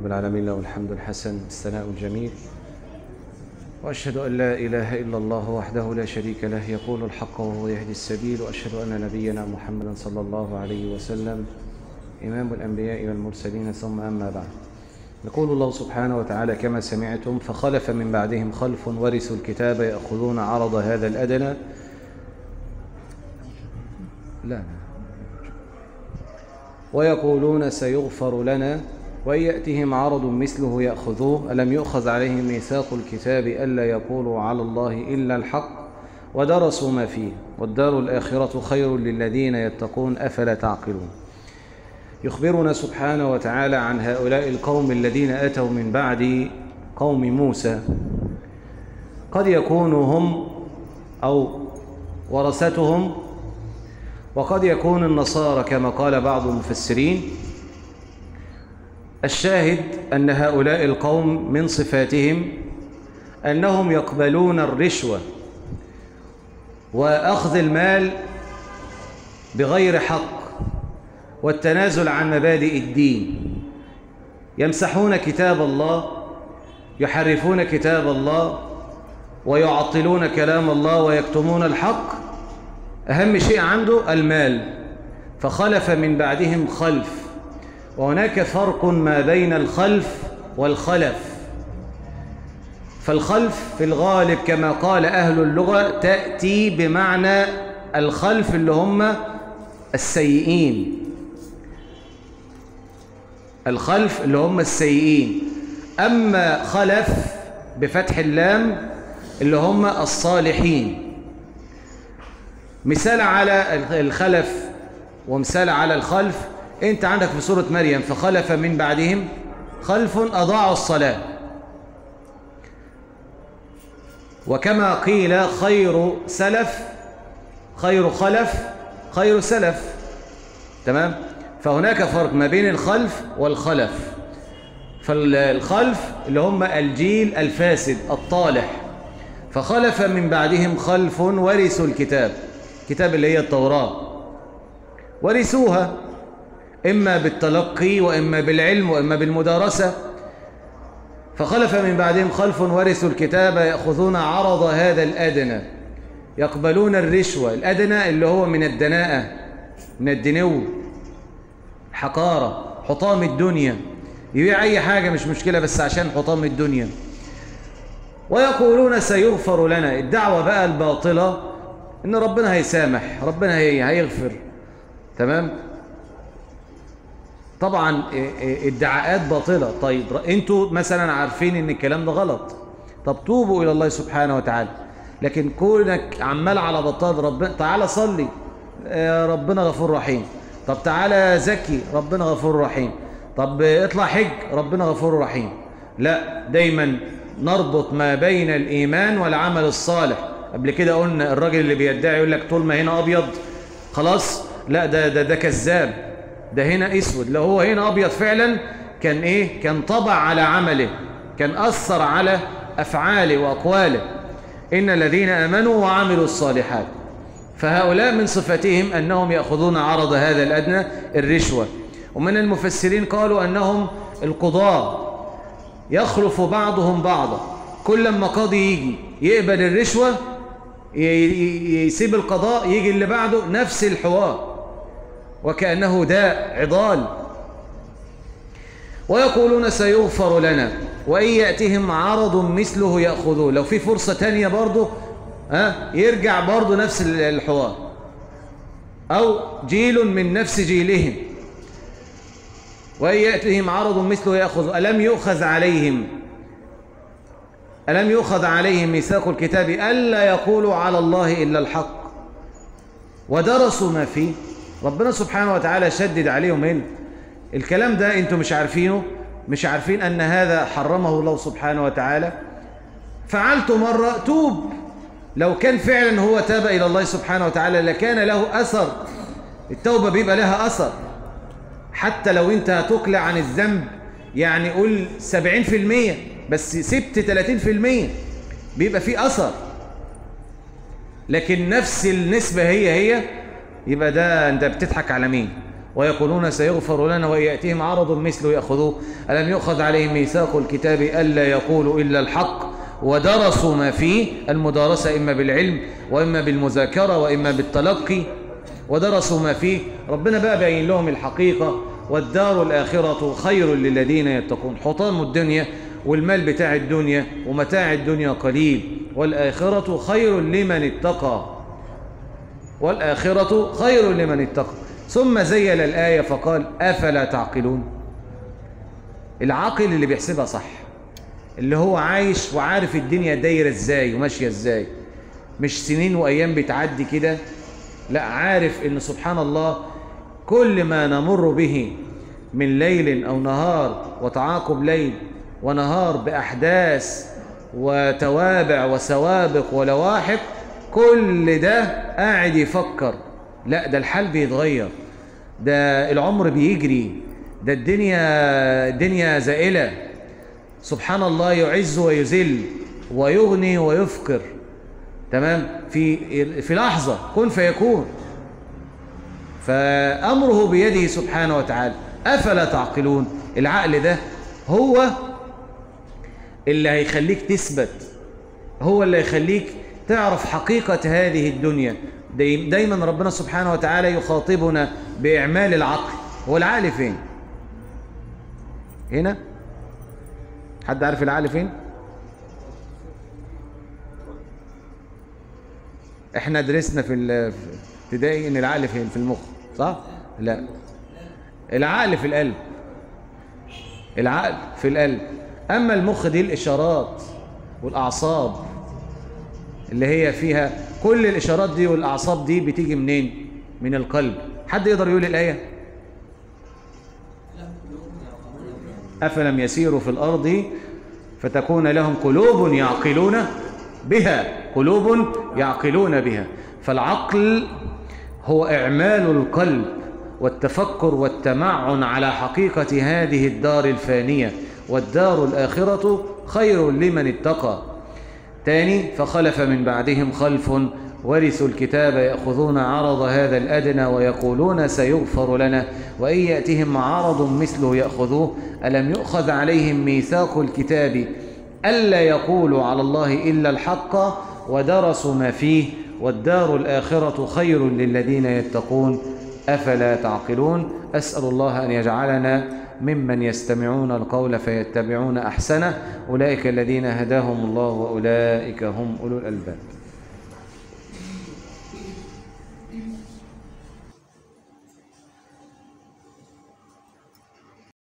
رب العالمين، له الحمد الحسن الثناء الجميل، وأشهد أن لا إله إلا الله وحده لا شريك له يقول الحق وهو يهدي السبيل، وأشهد أن نبينا محمدا صلى الله عليه وسلم إمام الأنبياء والمرسلين، ثم أما بعد. يقول الله سبحانه وتعالى: كما سمعتم فخلف من بعدهم خلف ورثوا الكتاب يأخذون عرض هذا الأدنى ويقولون سيغفر لنا وإن يأتهم عرض مثله يأخذوه ألم يؤخذ عليهم ميثاق الكتاب ألا يقولوا على الله إلا الحق ودرسوا ما فيه والدار الآخرة خير للذين يتقون أفلا تعقلون. يخبرنا سبحانه وتعالى عن هؤلاء القوم الذين أتوا من بعد قوم موسى، قد يكونوا هم أو ورثتهم، وقد يكون النصارى كما قال بعض المفسرين. الشاهد أن هؤلاء القوم من صفاتهم أنهم يقبلون الرشوة وأخذ المال بغير حق والتنازل عن مبادئ الدين، يمسحون كتاب الله، يحرفون كتاب الله، ويعطلون كلام الله، ويكتمون الحق. أهم شيء عنده المال. فخلف من بعدهم خلف، وهناك فرق ما بين الخلف والخلف. فالخلف في الغالب كما قال أهل اللغة تأتي بمعنى الخلف اللي هم السيئين، الخلف اللي هم السيئين. أما خلف بفتح اللام اللي هم الصالحين. مثال على الخلف ومثال على الخلف، انت عندك في سورة مريم: فخلف من بعدهم خلف أضاعوا الصلاة. وكما قيل: خير سلف خير خلف خير سلف. تمام؟ فهناك فرق ما بين الخلف والخلف. فالخلف اللي هم الجيل الفاسد الطالح. فخلف من بعدهم خلف ورثوا الكتاب، كتاب اللي هي التوراة، ورثوها إما بالتلقي وإما بالعلم وإما بالمدارسة. فخلف من بعدهم خلف ورثوا الكتاب يأخذون عرض هذا الأدنى، يقبلون الرشوة. الأدنى اللي هو من الدناءة، من الدنو، حقارة، حطام الدنيا، يبيع أي حاجة مش مشكلة بس عشان حطام الدنيا. ويقولون سيغفر لنا. الدعوة بقى الباطلة إن ربنا هيسامح، ربنا هيغفر. تمام؟ طبعا ادعاءات باطلة. طيب انتوا مثلا عارفين ان الكلام ده غلط، طب توبوا الى الله سبحانه وتعالى. لكن كونك عمال على بطال: ربنا تعالى صلي، ربنا غفور رحيم. طب تعالى زكي، ربنا غفور رحيم. طب اطلع حج، ربنا غفور رحيم. لا، دايما نربط ما بين الإيمان والعمل الصالح. قبل كده قلنا الراجل اللي بيدعي يقول لك طول ما هنا أبيض خلاص، لا ده كذاب، ده هنا اسود. لو هو هنا ابيض فعلا كان ايه؟ كان طبع على عمله، كان اثر على افعاله واقواله. ان الذين امنوا وعملوا الصالحات. فهؤلاء من صفاتهم انهم ياخذون عرض هذا الادنى، الرشوه. ومن المفسرين قالوا انهم القضاة، يخلف بعضهم بعضا. كل ما قاضي يجي يقبل الرشوه يسيب القضاء، يجي اللي بعده نفس الحوار، وكأنه داء عضال. ويقولون سيغفر لنا وإن يأتهم عرض مثله يأخذوه. لو في فرصة تانية برضه يرجع برضه نفس الحوار، أو جيل من نفس جيلهم. وإن يأتهم عرض مثله يأخذوه ألم يؤخذ عليهم ميثاق الكتاب ألا يقولوا على الله إلا الحق ودرسوا ما فيه. ربنا سبحانه وتعالى شدد عليهم هنا. الكلام ده انتم مش عارفينه، مش عارفين أن هذا حرمه الله سبحانه وتعالى. فعلت مرة، توب. لو كان فعلا هو تاب إلى الله سبحانه وتعالى لكان له أثر. التوبة بيبقى لها أثر، حتى لو انت هتقلع عن الذنب يعني قول 70%، بس سبت 30% بيبقى فيه أثر. لكن نفس النسبة هي يبقى ده انت بتضحك على مين؟ ويقولون سيغفر لنا وإن يأتيهم عرض مثله يأخذوه ألم يؤخذ عليهم ميثاق الكتاب ألا يقولوا إلا الحق ودرسوا ما فيه. المدارسة إما بالعلم وإما بالمذاكرة وإما بالتلقي. ودرسوا ما فيه، ربنا بقى بين لهم الحقيقة. والدار الآخرة خير للذين يتقون. حطام الدنيا والمال بتاع الدنيا ومتاع الدنيا قليل، والآخرة خير لمن اتقى. والآخرة خير لمن اتقى. ثم زيل الآية فقال أفلا تعقلون. العاقل اللي بيحسبها صح، اللي هو عايش وعارف الدنيا دايرة ازاي وماشية ازاي، مش سنين وأيام بتعدي كده، لا، عارف ان سبحان الله كل ما نمر به من ليل أو نهار وتعاقب ليل ونهار بأحداث وتوابع وسوابق ولواحق، كل ده قاعد يفكر لا ده الحال بيتغير، ده العمر بيجري، ده الدنيا زائلة، سبحان الله يعز ويذل ويغني ويفقر، تمام، في لحظة كن فيكون. فأمره بيده سبحانه وتعالى. أفلا تعقلون. العقل ده هو اللي هيخليك تثبت، هو اللي هيخليك تعرف حقيقة هذه الدنيا. دايما ربنا سبحانه وتعالى يخاطبنا بإعمال العقل. هو العقل فين؟ هنا؟ حد عارف العقل فين؟ احنا درسنا في ابتدائي ان العقل فين؟ في المخ، صح؟ لا، العقل في القلب. العقل في القلب. اما المخ دي الاشارات والاعصاب اللي هي فيها كل الاشارات دي والاعصاب دي بتيجي منين؟ من القلب. حد يقدر يقول الايه؟ افلم يسيروا في الارض فتكون لهم قلوب يعقلون بها. قلوب يعقلون بها. فالعقل هو إعمال القلب والتفكر والتمعن على حقيقة هذه الدار الفانية. والدار الآخرة خير لمن اتقى. تاني، فخلف من بعدهم خلف ورثوا الكتاب يأخذون عرض هذا الأدنى ويقولون سيغفر لنا وإن يأتهم عرض مثله يأخذوه ألم يؤخذ عليهم ميثاق الكتاب ألا يقولوا على الله إلا الحق ودرسوا ما فيه والدار الآخرة خير للذين يتقون أفلا تعقلون. أسأل الله أن يجعلنا ممن يستمعون القول فيتبعون أحسنه. أولئك الذين هداهم الله وأولئك هم أولو الألباب.